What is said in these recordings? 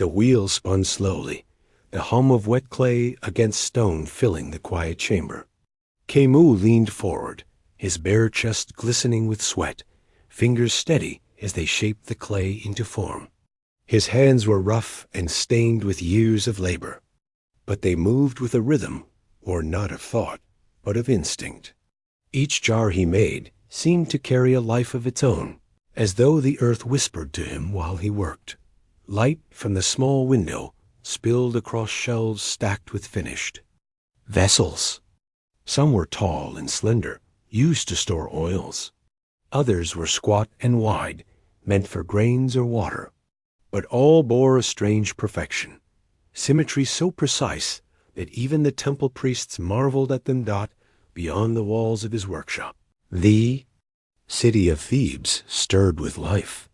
The wheel spun slowly, the hum of wet clay against stone filling the quiet chamber. Khemu leaned forward, his bare chest glistening with sweat, fingers steady as they shaped the clay into form. His hands were rough and stained with years of labor, but they moved with a rhythm, or not of thought, but of instinct. Each jar he made seemed to carry a life of its own, as though the earth whispered to him while he worked. Light from the small window spilled across shelves stacked with finished vessels. Some were tall and slender, used to store oils. Others were squat and wide, meant for grains or water. But all bore a strange perfection, symmetry so precise that even the temple priests marveled at them beyond the walls of his workshop. The city of Thebes stirred with life.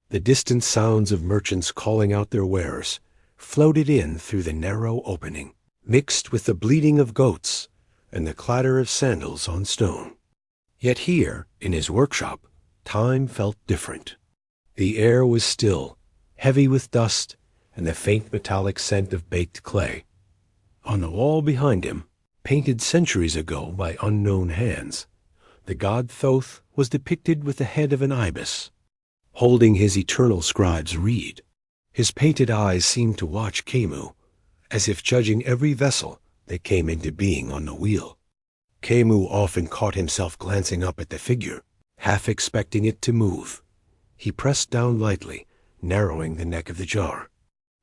The distant sounds of merchants calling out their wares floated in through the narrow opening, mixed with the bleating of goats and the clatter of sandals on stone. Yet here, in his workshop, time felt different. The air was still, heavy with dust and the faint metallic scent of baked clay. On the wall behind him, painted centuries ago by unknown hands, the god Thoth was depicted with the head of an ibis, holding his eternal scribe's reed. His painted eyes seemed to watch Khemu, as if judging every vessel that came into being on the wheel. Khemu often caught himself glancing up at the figure, half expecting it to move. He pressed down lightly, narrowing the neck of the jar.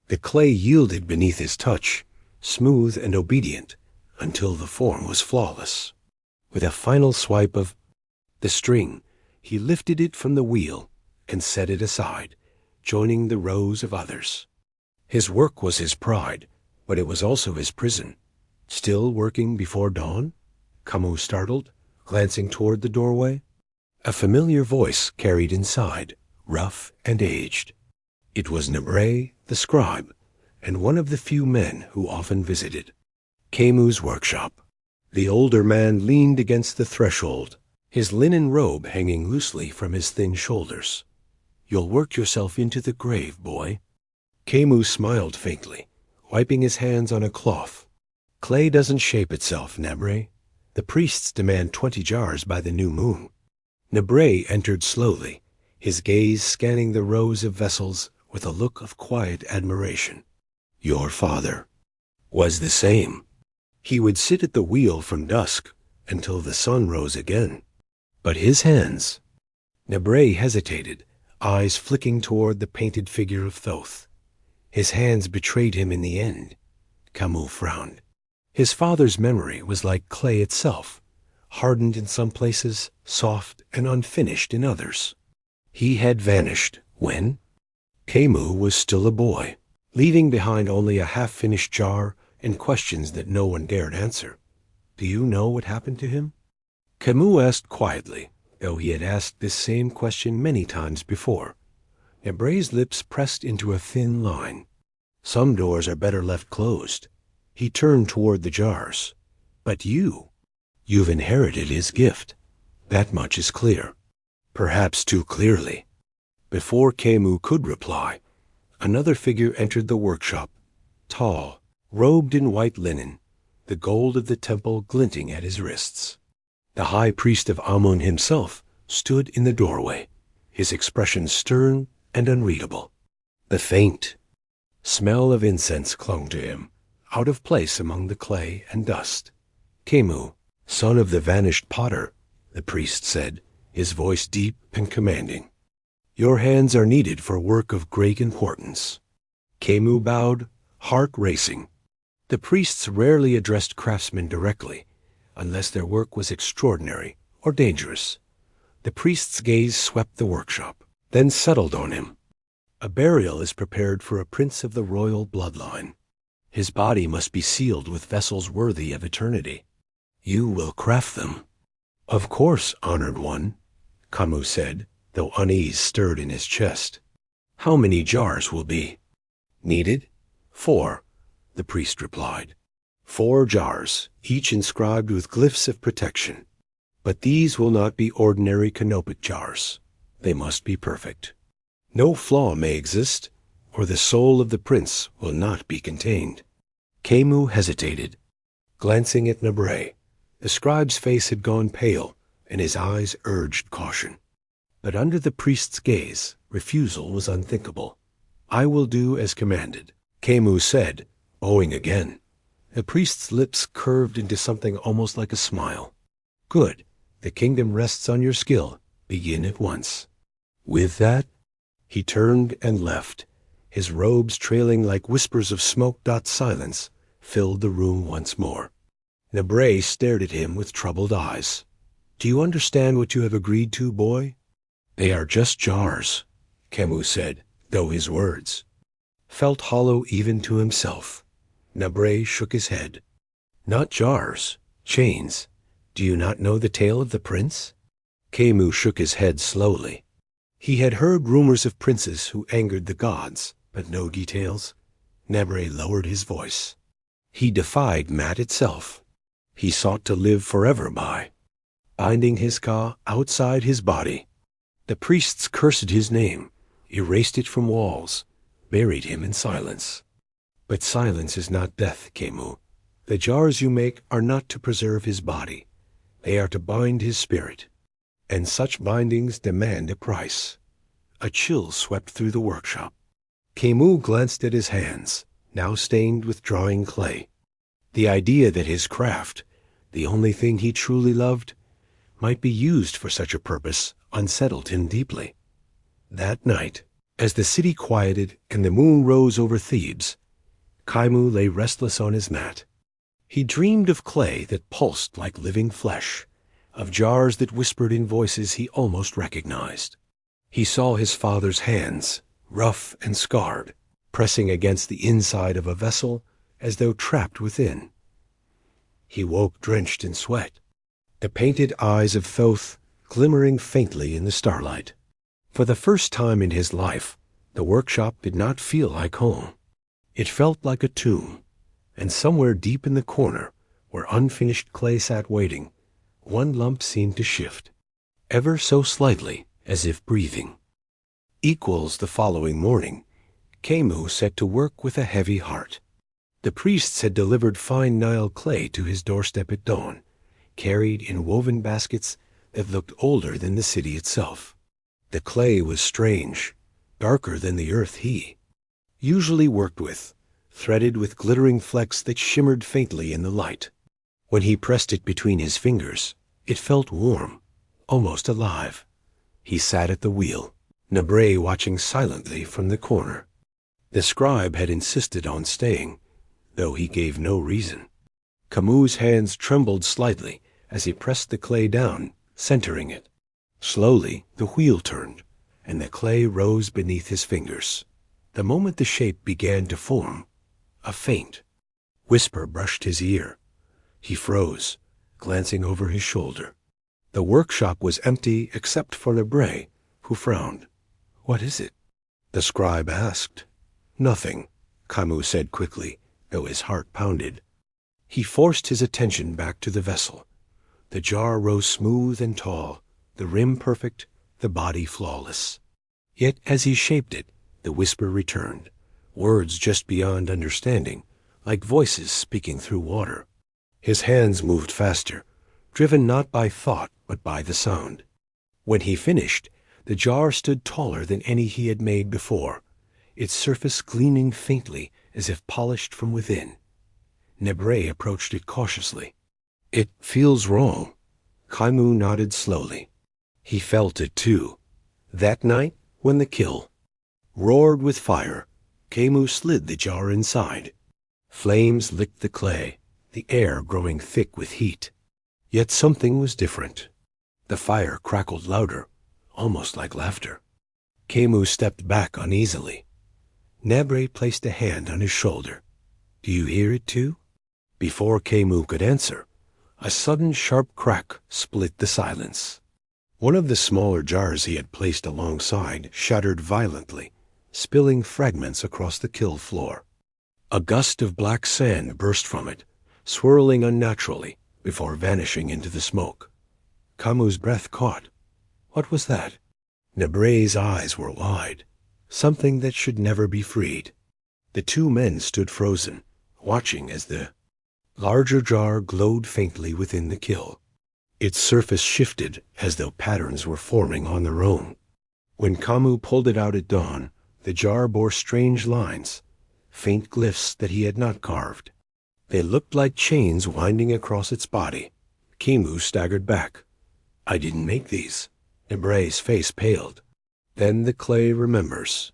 The clay yielded beneath his touch, smooth and obedient, until the form was flawless. With a final swipe of the string, he lifted it from the wheel and set it aside, joining the rows of others. His work was his pride, but it was also his prison. Still working before dawn? Khemu startled, glancing toward the doorway. A familiar voice carried inside, rough and aged. It was Nebre, the scribe, and one of the few men who often visited Khemu's workshop. The older man leaned against the threshold, his linen robe hanging loosely from his thin shoulders. "You'll work yourself into the grave, boy." Khemu smiled faintly, wiping his hands on a cloth. "Clay doesn't shape itself, Nebre. The priests demand 20 jars by the new moon." Nebre entered slowly, his gaze scanning the rows of vessels with a look of quiet admiration. "Your father was the same. He would sit at the wheel from dusk until the sun rose again. But his hands—" Nebre hesitated, eyes flicking toward the painted figure of Thoth. "His hands betrayed him in the end." Khemu frowned. His father's memory was like clay itself, hardened in some places, soft and unfinished in others. He had vanished when Khemu was still a boy, leaving behind only a half-finished jar and questions that no one dared answer. "Do you know what happened to him?" Khemu asked quietly, though he had asked this same question many times before. Nebre's lips pressed into a thin line. "Some doors are better left closed." He turned toward the jars. "But you've inherited his gift. That much is clear." Perhaps too clearly. Before Khemu could reply, another figure entered the workshop, tall, robed in white linen, the gold of the temple glinting at his wrists. The high priest of Amun himself stood in the doorway, his expression stern and unreadable. The faint smell of incense clung to him, out of place among the clay and dust. "Khemu, son of the vanished potter," the priest said, his voice deep and commanding. "Your hands are needed for work of great importance." Khemu bowed, heart racing. The priests rarely addressed craftsmen directly, unless their work was extraordinary or dangerous. The priest's gaze swept the workshop, then settled on him. "A burial is prepared for a prince of the royal bloodline. His body must be sealed with vessels worthy of eternity. You will craft them." "Of course, honored one," Khemu said, though unease stirred in his chest. "How many jars will be needed?" "4," the priest replied. 4 jars, each inscribed with glyphs of protection. But these will not be ordinary canopit jars. They must be perfect. No flaw may exist, or the soul of the prince will not be contained. Khemu hesitated, glancing at Nabre. The scribe's face had gone pale, and his eyes urged caution. But under the priest's gaze, refusal was unthinkable. "I will do as commanded," Khemu said, bowing again. The priest's lips curved into something almost like a smile. "Good. The kingdom rests on your skill. Begin at once." With that, he turned and left. His robes trailing like whispers of smoke. Silence filled the room once more. Nabre stared at him with troubled eyes. "Do you understand what you have agreed to, boy?" "They are just jars," Khemu said, though his words felt hollow even to himself. Nabre shook his head. "Not jars, chains. Do you not know the tale of the prince?" Khemu shook his head slowly. He had heard rumors of princes who angered the gods, but no details. Nabre lowered his voice. He defied Mat itself. He sought to live forever by binding his ka outside his body. The priests cursed his name, erased it from walls, buried him in silence. But silence is not death, Khemu. The jars you make are not to preserve his body. They are to bind his spirit. And such bindings demand a price. A chill swept through the workshop. Khemu glanced at his hands, now stained with drawing clay. The idea that his craft, the only thing he truly loved, might be used for such a purpose unsettled him deeply. That night, as the city quieted and the moon rose over Thebes, Khemu lay restless on his mat. He dreamed of clay that pulsed like living flesh, of jars that whispered in voices he almost recognized. He saw his father's hands, rough and scarred, pressing against the inside of a vessel as though trapped within. He woke drenched in sweat, the painted eyes of Thoth glimmering faintly in the starlight. For the first time in his life, the workshop did not feel like home. It felt like a tomb, and somewhere deep in the corner, where unfinished clay sat waiting, one lump seemed to shift, ever so slightly, as if breathing. Equals the following morning, Khemu set to work with a heavy heart. The priests had delivered fine Nile clay to his doorstep at dawn, carried in woven baskets that looked older than the city itself. The clay was strange, darker than the earth he usually worked with, threaded with glittering flecks that shimmered faintly in the light. When he pressed it between his fingers, it felt warm, almost alive. He sat at the wheel, Nabre watching silently from the corner. The scribe had insisted on staying, though he gave no reason. Khemu's hands trembled slightly as he pressed the clay down, centering it. Slowly, the wheel turned, and the clay rose beneath his fingers. The moment the shape began to form, a faint whisper brushed his ear. He froze, glancing over his shoulder. The workshop was empty except for Nabre, who frowned. "What is it?" the scribe asked. "Nothing," Khemu said quickly, though his heart pounded. He forced his attention back to the vessel. The jar rose smooth and tall, the rim perfect, the body flawless. Yet as he shaped it, the whisper returned, words just beyond understanding, like voices speaking through water. His hands moved faster, driven not by thought but by the sound. When he finished, the jar stood taller than any he had made before, its surface gleaming faintly as if polished from within. Nabre approached it cautiously. "It feels wrong." Khemu nodded slowly. He felt it too. That night, when the kill roared with fire, Khemu slid the jar inside. Flames licked the clay, the air growing thick with heat. Yet something was different. The fire crackled louder, almost like laughter. Khemu stepped back uneasily. Nabre placed a hand on his shoulder. "Do you hear it too?" Before Khemu could answer, a sudden sharp crack split the silence. One of the smaller jars he had placed alongside shattered violently, spilling fragments across the kill floor. A gust of black sand burst from it, swirling unnaturally before vanishing into the smoke. Khemu's breath caught. What was that? Nabre's eyes were wide. something that should never be freed. The two men stood frozen, watching as the larger jar glowed faintly within the kiln. Its surface shifted as though patterns were forming on their own. When Khemu pulled it out at dawn, the jar bore strange lines, faint glyphs that he had not carved. They looked like chains winding across its body. Khemu staggered back. "I didn't make these." Nebray's face paled. Then the clay remembers.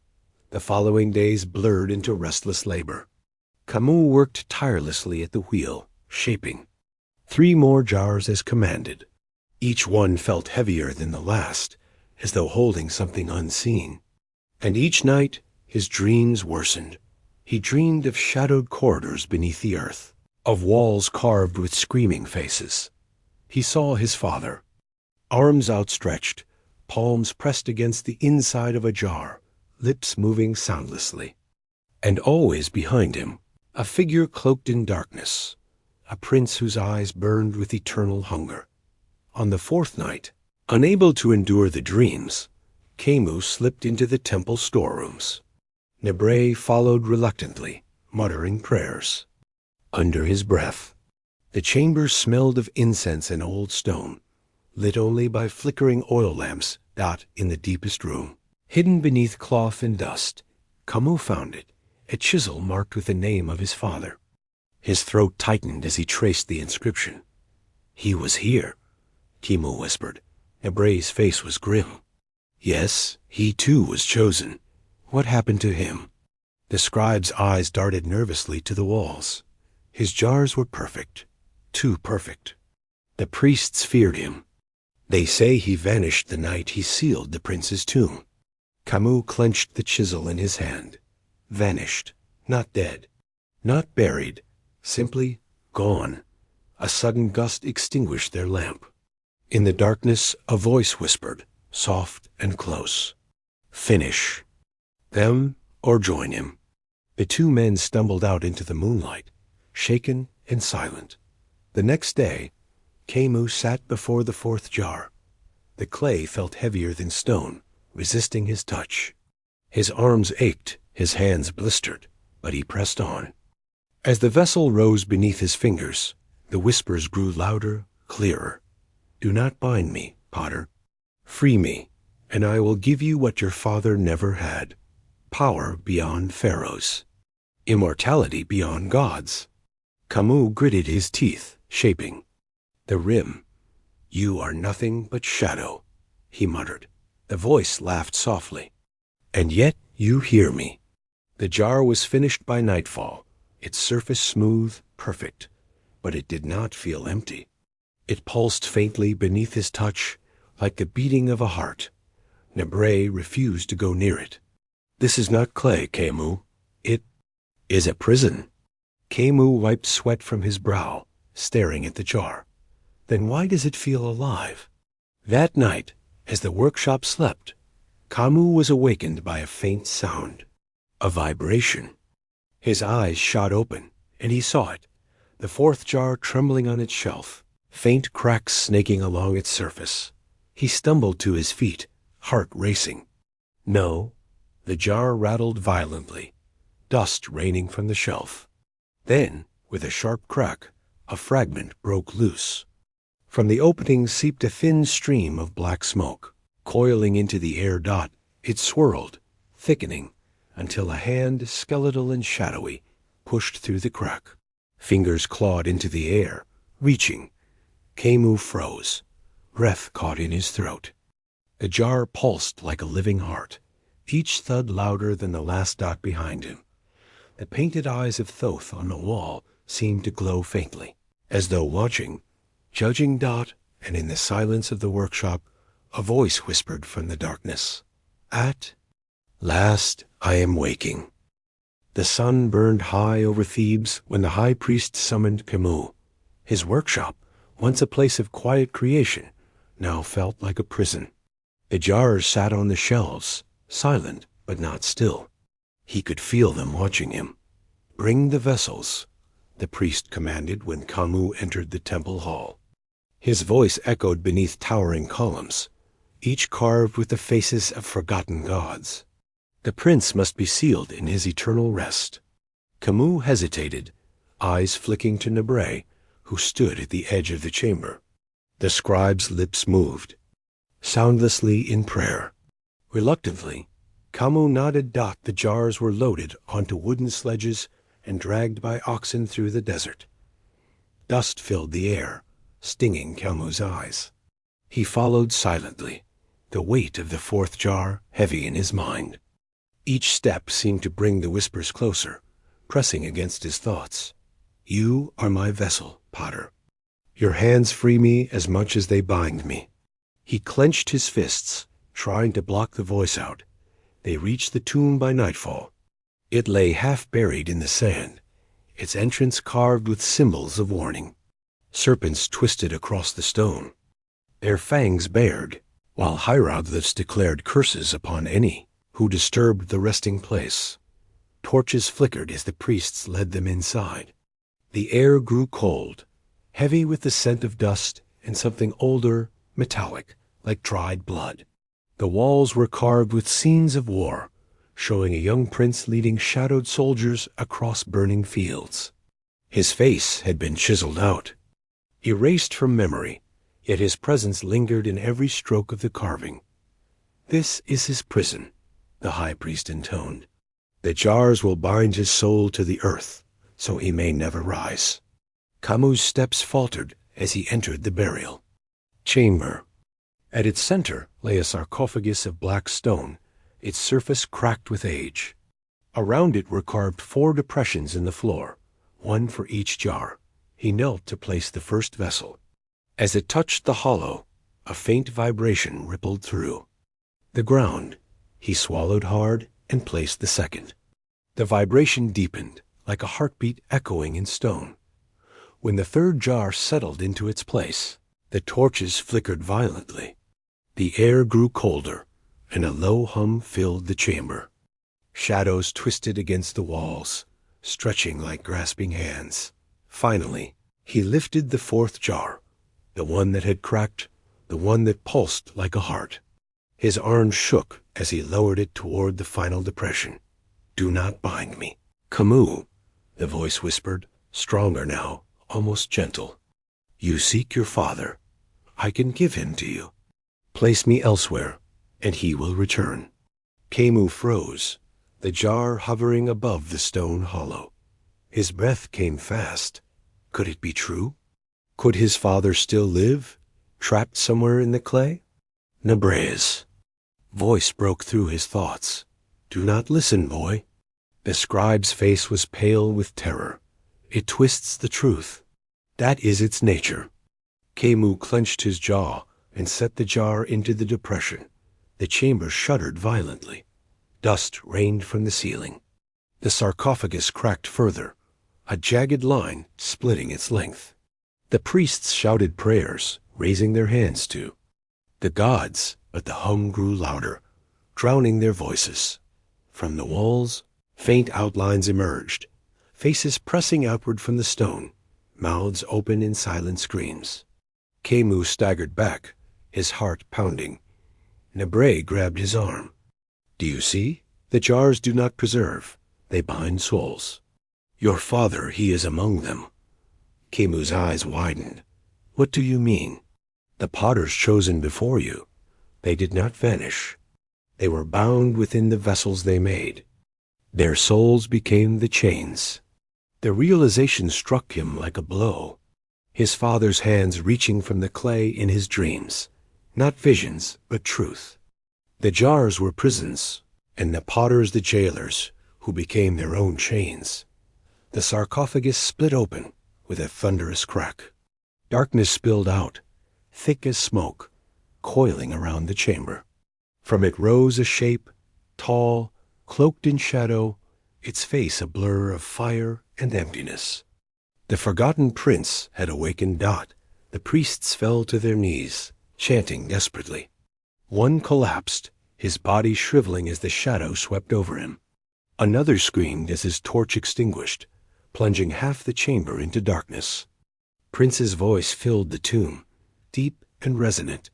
The following days blurred into restless labor. Khemu worked tirelessly at the wheel, shaping 3 more jars as commanded. Each one felt heavier than the last, as though holding something unseen. And each night his dreams worsened. He dreamed of shadowed corridors beneath the earth, of walls carved with screaming faces. He saw his father, arms outstretched, palms pressed against the inside of a jar, lips moving soundlessly. And always behind him, a figure cloaked in darkness, a prince whose eyes burned with eternal hunger. On the 4th night, unable to endure the dreams, Khemu slipped into the temple storerooms. Nebray followed reluctantly, muttering prayers. Under his breath, the chamber smelled of incense and old stone, lit only by flickering oil lamps in the deepest room. Hidden beneath cloth and dust, Khemu found it, a chisel marked with the name of his father. His throat tightened as he traced the inscription. "He was here," Khemu whispered. Nebray's face was grim. "Yes, he too was chosen. What happened to him?" The scribe's eyes darted nervously to the walls. His jars were perfect, too perfect. The priests feared him. They say he vanished the night he sealed the prince's tomb. Khemu clenched the chisel in his hand. Vanished, not dead, not buried, simply gone. A sudden gust extinguished their lamp. In the darkness, a voice whispered, soft and close, "Finish. Them or join him." The 2 men stumbled out into the moonlight, shaken and silent. The next day, Khemu sat before the 4th jar. The clay felt heavier than stone, resisting his touch. His arms ached, his hands blistered, but he pressed on. As the vessel rose beneath his fingers, the whispers grew louder, clearer. "Do not bind me, Potter. Free me, and I will give you what your father never had. Power beyond Pharaohs. Immortality beyond gods." Khemu gritted his teeth, shaping. "The rim. You are nothing but shadow," he muttered. The voice laughed softly. "And yet you hear me." The jar was finished by nightfall, its surface smooth, perfect, but it did not feel empty. It pulsed faintly beneath his touch, like the beating of a heart. Nebray refused to go near it. "This is not clay, Khemu. It is a prison." Khemu wiped sweat from his brow, staring at the jar. "Then why does it feel alive?" That night, as the workshop slept, Khemu was awakened by a faint sound, a vibration. His eyes shot open, and he saw it, the 4th jar trembling on its shelf, faint cracks snaking along its surface. He stumbled to his feet, heart racing. No, the jar rattled violently, dust raining from the shelf. Then, with a sharp crack, a fragment broke loose. From the opening seeped a thin stream of black smoke. Coiling into the air, it swirled, thickening, until a hand, skeletal and shadowy, pushed through the crack. Fingers clawed into the air, reaching. Khemu froze. Breath caught in his throat. The jar pulsed like a living heart, each thud louder than the last dot behind him. The painted eyes of Thoth on the wall seemed to glow faintly, as though watching, judging Dot, and in the silence of the workshop, a voice whispered from the darkness, "At last I am waking." The sun burned high over Thebes when the high priest summoned Khemu. His workshop, once a place of quiet creation, now felt like a prison. The jars sat on the shelves, silent but not still. He could feel them watching him. "Bring the vessels," the priest commanded when Khemu entered the temple hall. His voice echoed beneath towering columns, each carved with the faces of forgotten gods. The prince must be sealed in his eternal rest. Khemu hesitated, eyes flicking to Nebre, who stood at the edge of the chamber. The scribe's lips moved, soundlessly in prayer. Reluctantly, Khemu nodded. The jars were loaded onto wooden sledges and dragged by oxen through the desert. Dust filled the air, stinging Khemu's eyes. He followed silently, the weight of the fourth jar heavy in his mind. Each step seemed to bring the whispers closer, pressing against his thoughts. You are my vessel, Potter. Your hands free me as much as they bind me. He clenched his fists, trying to block the voice out. They reached the tomb by nightfall. It lay half buried in the sand, its entrance carved with symbols of warning. Serpents twisted across the stone, their fangs bared, while hieroglyphs declared curses upon any who disturbed the resting place. Torches flickered as the priests led them inside. The air grew cold, heavy with the scent of dust and something older, metallic, like dried blood. The walls were carved with scenes of war, showing a young prince leading shadowed soldiers across burning fields. His face had been chiseled out, erased from memory, yet his presence lingered in every stroke of the carving. This is his prison, the high priest intoned. The jars will bind his soul to the earth, so he may never rise. Khemu's steps faltered as he entered the burial chamber. At its center lay a sarcophagus of black stone, its surface cracked with age. Around it were carved 4 depressions in the floor, one for each jar. He knelt to place the first vessel. As it touched the hollow, a faint vibration rippled through the ground. He swallowed hard and placed the second. The vibration deepened, like a heartbeat echoing in stone. When the third jar settled into its place, the torches flickered violently. The air grew colder, and a low hum filled the chamber. Shadows twisted against the walls, stretching like grasping hands. Finally, he lifted the fourth jar, the one that had cracked, the one that pulsed like a heart. His arms shook as he lowered it toward the final depression. Do not bind me. Khemu, the voice whispered, stronger now, almost gentle. You seek your father. I can give him to you. Place me elsewhere, and he will return. Khemu froze, the jar hovering above the stone hollow. His breath came fast. Could it be true? Could his father still live, trapped somewhere in the clay? Nebre's voice broke through his thoughts. Do not listen, boy. The scribe's face was pale with terror. It twists the truth. That is its nature. Khemu clenched his jaw and set the jar into the depression. The chamber shuddered violently. Dust rained from the ceiling. The sarcophagus cracked further, a jagged line splitting its length. The priests shouted prayers, raising their hands to the gods, but the hum grew louder, drowning their voices. From the walls, faint outlines emerged, faces pressing outward from the stone, mouths open in silent screams. Khemu staggered back, his heart pounding. Nebre grabbed his arm. Do you see? The jars do not preserve. They bind souls. Your father, he is among them. Khemu's eyes widened. What do you mean? The potters chosen before you. They did not vanish. They were bound within the vessels they made. Their souls became the chains. The realization struck him like a blow. His father's hands reaching from the clay in his dreams. Not visions, but truth. The jars were prisons, and the potters the jailers, who became their own chains. The sarcophagus split open with a thunderous crack. Darkness spilled out, thick as smoke, coiling around the chamber. From it rose a shape, tall, cloaked in shadow, its face a blur of fire and emptiness. The forgotten prince had awakened. The priests fell to their knees, chanting desperately. One collapsed, his body shriveling as the shadow swept over him. Another screamed as his torch extinguished, plunging half the chamber into darkness. Prince's voice filled the tomb, deep and resonant,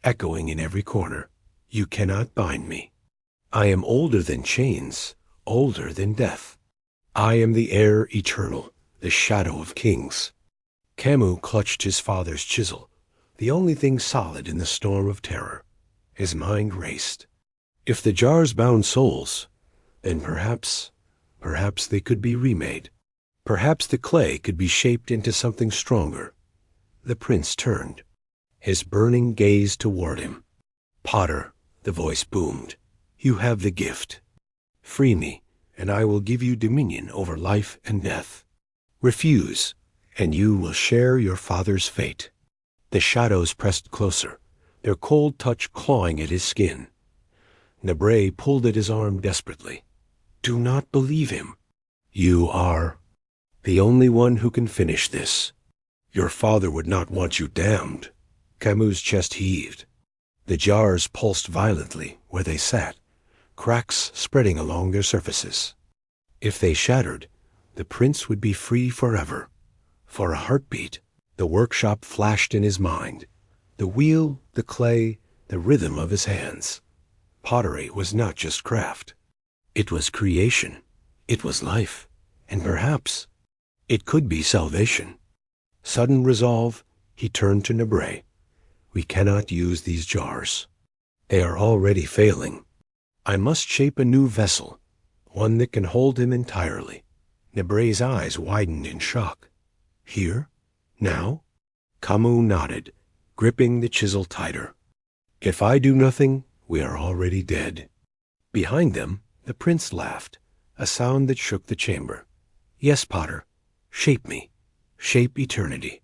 echoing in every corner. You cannot bind me. I am older than chains, older than death. I am the heir eternal, the shadow of kings. Khemu clutched his father's chisel, the only thing solid in the storm of terror. His mind raced. If the jars bound souls, then perhaps they could be remade. Perhaps the clay could be shaped into something stronger. The prince turned, his burning gaze toward him. Potter, the voice boomed, you have the gift. Free me, and I will give you dominion over life and death. Refuse, and you will share your father's fate. The shadows pressed closer, their cold touch clawing at his skin. Nebre pulled at his arm desperately. Do not believe him. You are the only one who can finish this. Your father would not want you damned. Khemu's chest heaved. The jars pulsed violently where they sat, cracks spreading along their surfaces. If they shattered, the prince would be free forever. For a heartbeat, the workshop flashed in his mind. The wheel, the clay, the rhythm of his hands. Pottery was not just craft. It was creation. It was life. And perhaps it could be salvation. Sudden resolve, he turned to Nebre. We cannot use these jars. They are already failing. I must shape a new vessel, one that can hold him entirely. Nebre's eyes widened in shock. Here? Now? Khemu nodded, gripping the chisel tighter. If I do nothing, we are already dead. Behind them, the prince laughed, a sound that shook the chamber. Yes, Potter, shape me, shape eternity.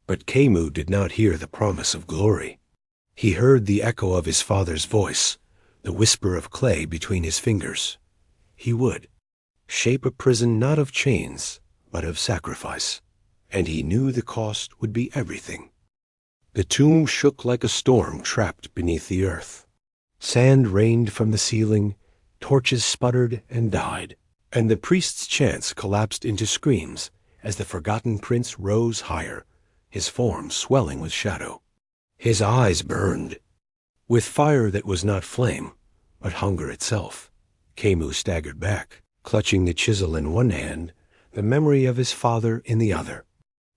But Khemu did not hear the promise of glory. He heard the echo of his father's voice, the whisper of clay between his fingers. He would shape a prison not of chains, but of sacrifice, and he knew the cost would be everything. The tomb shook like a storm trapped beneath the earth. Sand rained from the ceiling, torches sputtered and died, and the priest's chants collapsed into screams as the forgotten prince rose higher, his form swelling with shadow. His eyes burned. With fire that was not flame, but hunger itself, Khemu staggered back, clutching the chisel in one hand, the memory of his father in the other.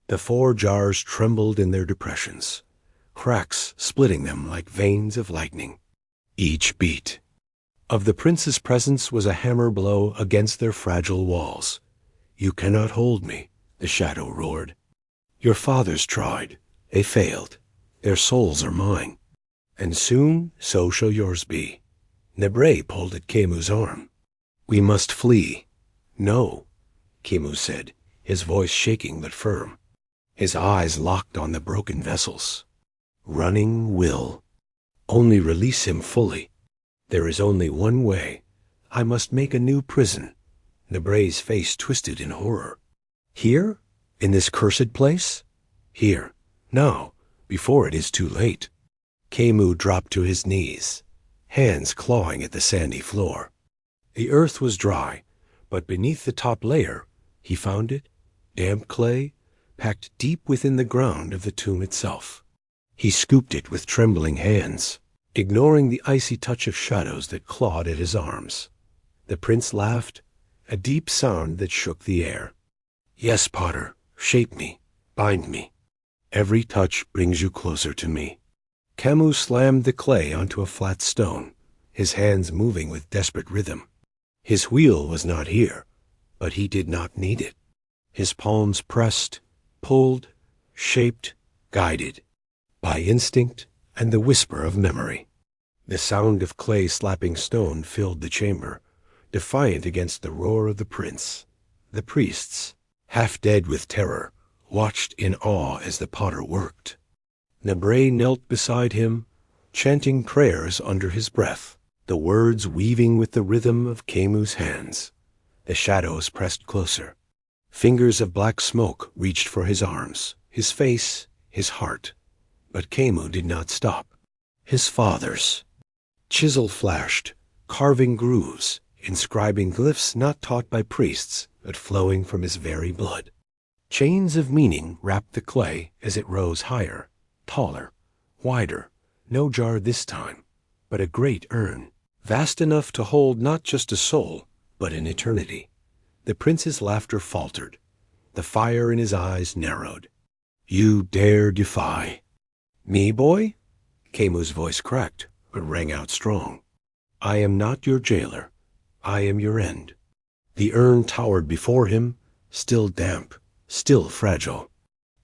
The 4 jars trembled in their depressions, cracks splitting them like veins of lightning. Each beat of the prince's presence was a hammer blow against their fragile walls. You cannot hold me, the shadow roared. Your fathers tried. They failed. Their souls are mine. And soon so shall yours be. Nebre pulled at Khemu's arm. We must flee. No, Khemu said, his voice shaking but firm. His eyes locked on the broken vessels. Running will. Only release him fully. There is only one way. I must make a new prison. Nebre's face twisted in horror. Here? In this cursed place? Here. Now, before it is too late. Khemu dropped to his knees, hands clawing at the sandy floor. The earth was dry, but beneath the top layer, he found it, damp clay, packed deep within the ground of the tomb itself. He scooped it with trembling hands, ignoring the icy touch of shadows that clawed at his arms. The prince laughed, a deep sound that shook the air. Yes, Potter, shape me, bind me. Every touch brings you closer to me. Khemu slammed the clay onto a flat stone, his hands moving with desperate rhythm. His wheel was not here, but he did not need it. His palms pressed, pulled, shaped, guided, by instinct and the whisper of memory. The sound of clay slapping stone filled the chamber, defiant against the roar of the prince. The priests, half dead with terror, watched in awe as the potter worked. Nebre knelt beside him, chanting prayers under his breath, the words weaving with the rhythm of Khemu's hands. The shadows pressed closer. Fingers of black smoke reached for his arms, his face, his heart. But Khemu did not stop. His father's chisel flashed, carving grooves, inscribing glyphs not taught by priests, but flowing from his very blood. Chains of meaning wrapped the clay as it rose higher, taller, wider. No jar this time, but a great urn, vast enough to hold not just a soul, but an eternity. The prince's laughter faltered. The fire in his eyes narrowed. You dare defy? Me, boy? Khemu's voice cracked, but rang out strong. I am not your jailer. I am your end. The urn towered before him, still damp, still fragile.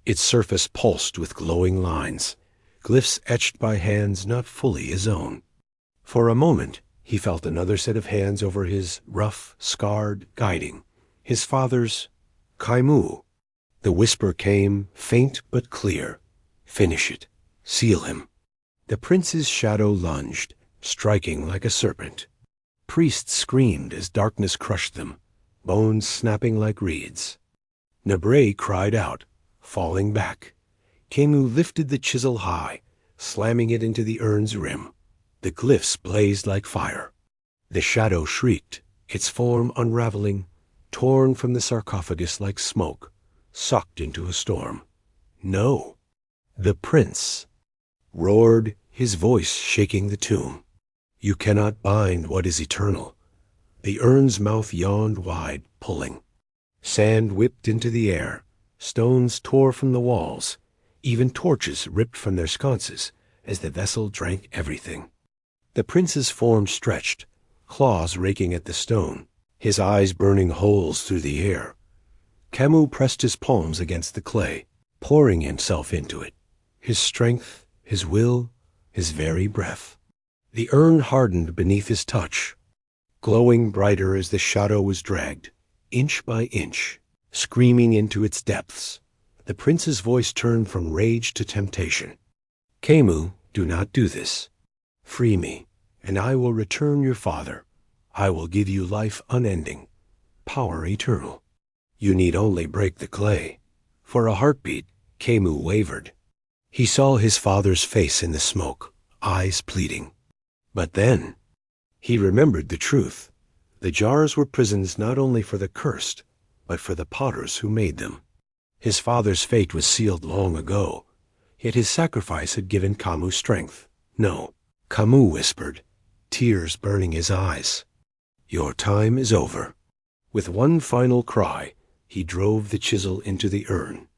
Its surface pulsed with glowing lines, glyphs etched by hands not fully his own. For a moment, he felt another set of hands over his, rough, scarred, guiding. His father's, Khemu. The whisper came, faint but clear. Finish it. Seal him. The prince's shadow lunged, striking like a serpent. Priests screamed as darkness crushed them, bones snapping like reeds. Nebray cried out, falling back. Khemu lifted the chisel high, slamming it into the urn's rim. The glyphs blazed like fire. The shadow shrieked, its form unraveling, torn from the sarcophagus like smoke, sucked into a storm. No, the prince roared, his voice shaking the tomb. You cannot bind what is eternal. The urn's mouth yawned wide, pulling. Sand whipped into the air, stones tore from the walls, even torches ripped from their sconces as the vessel drank everything. The prince's form stretched, claws raking at the stone, his eyes burning holes through the air. Khemu pressed his palms against the clay, pouring himself into it, his strength, his will, his very breath. The urn hardened beneath his touch, glowing brighter as the shadow was dragged, inch by inch, screaming into its depths. The prince's voice turned from rage to temptation. Khemu, do not do this. Free me, and I will return your father. I will give you life unending, power eternal. You need only break the clay. For a heartbeat, Khemu wavered. He saw his father's face in the smoke, eyes pleading. But then, he remembered the truth. The jars were prisons not only for the cursed, but for the potters who made them. His father's fate was sealed long ago, yet his sacrifice had given Khemu strength. No, Khemu whispered, tears burning his eyes. Your time is over. With one final cry, he drove the chisel into the urn.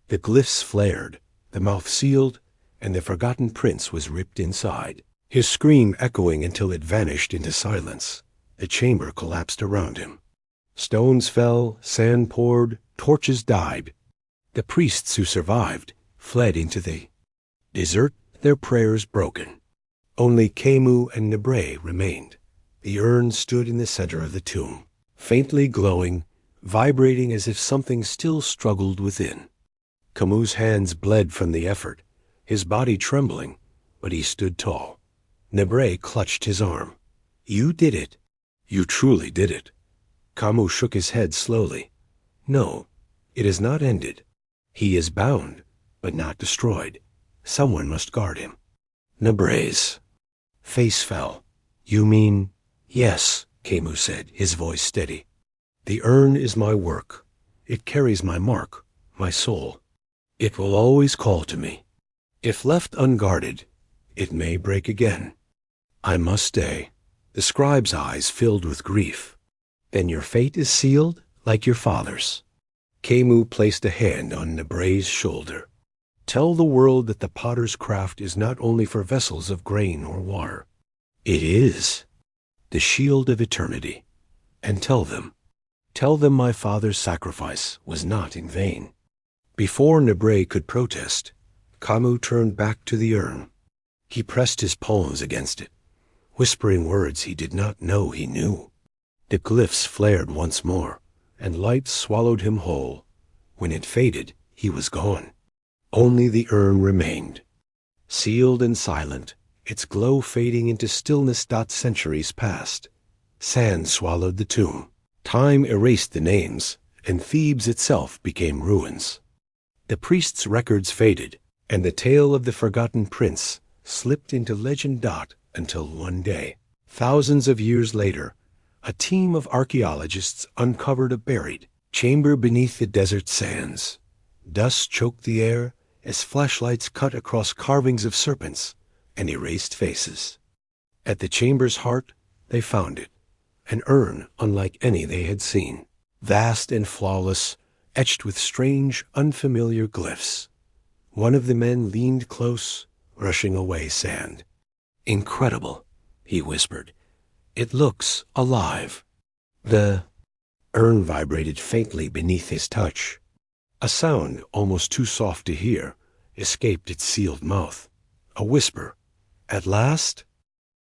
The glyphs flared, the mouth sealed, and the forgotten prince was ripped inside, his scream echoing until it vanished into silence. The chamber collapsed around him. Stones fell, sand poured, torches died. The priests who survived fled into the desert, their prayers broken. Only Khemu and Nebray remained. The urn stood in the center of the tomb, faintly glowing, vibrating as if something still struggled within. Khemu's hands bled from the effort, his body trembling, but he stood tall. Nebray clutched his arm. You did it. You truly did it. Khemu shook his head slowly. No, it is not ended. He is bound, but not destroyed. Someone must guard him. Nebray's face fell. You mean? Yes, Khemu said, his voice steady. The urn is my work. It carries my mark, my soul. It will always call to me. If left unguarded, it may break again. I must stay. The scribe's eyes filled with grief. Then your fate is sealed like your father's. Khemu placed a hand on Nebray's shoulder. Tell the world that the potter's craft is not only for vessels of grain or water. It is the shield of eternity. And tell them my father's sacrifice was not in vain. Before Nebray could protest, Khemu turned back to the urn. He pressed his palms against it, whispering words he did not know he knew. The glyphs flared once more, and light swallowed him whole. When it faded, he was gone. Only the urn remained, sealed and silent, its glow fading into stillness. Centuries passed. Sand swallowed the tomb. Time erased the names, and Thebes itself became ruins. The priest's records faded, and the tale of the forgotten prince slipped into legend. Until one day, thousands of years later, a team of archaeologists uncovered a buried chamber beneath the desert sands. Dust choked the air as flashlights cut across carvings of serpents and erased faces. At the chamber's heart, They found it, an urn unlike any they had seen, vast and flawless, etched with strange, unfamiliar glyphs. One of the men leaned close, brushing away sand. "Incredible," he whispered. "It looks alive." The urn vibrated faintly beneath his touch. A sound, almost too soft to hear, escaped its sealed mouth. A whisper. "At last?"